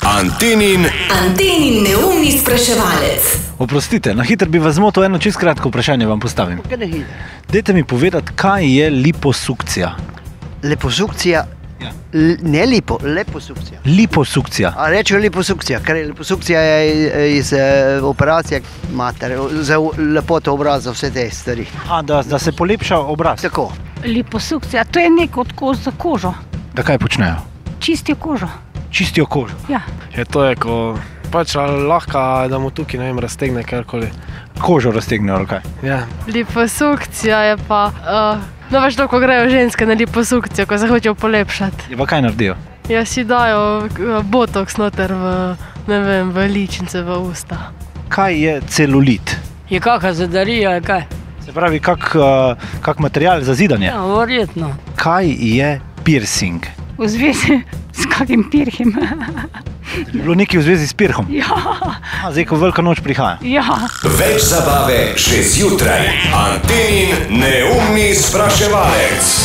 Antenin neumni spraševalec. Oprostite, na hitro bi vas zmotil, eno čisto kratko vprašanje vam postavim. Dajte mi povedati, kaj je liposukcija? Liposukcija? Ja. Ne liposukcija. Liposukcija. A rečejo liposukcija, ker liposukcija je iz operacije matere, za lepoto obraza, vse te stvari. Da se polepša obraz? Tako. Liposukcija, to je nek odkos za kožo. Da kaj počnejo? Čistijo kožo. Čistijo kožo? Ja. To je, ko pač lahko, da mu tukaj, ne vem, raztegne karkoli. Kožo raztegnejo, ali kaj? Ja. Liposukcija je pa, veš to, ko grejo ženske na liposukcijo, ko se hočejo polepšati. Ja, pa kaj naredijo? Ja, si dajo botoks noter v, ne vem, v ličnice, v usta. Kaj je celulit? Je kakšna zadarija, kaj? Se pravi, kak material za zidanje? Ja, verjetno. Kaj je piercing? V zvezi s kakim pirhim. Je bilo nekaj v zvezi s pirhom? Ja. Zdaj, ko velika noč prihaja. Ja. Več zabave že zjutraj. Antenin neumni spraševalec.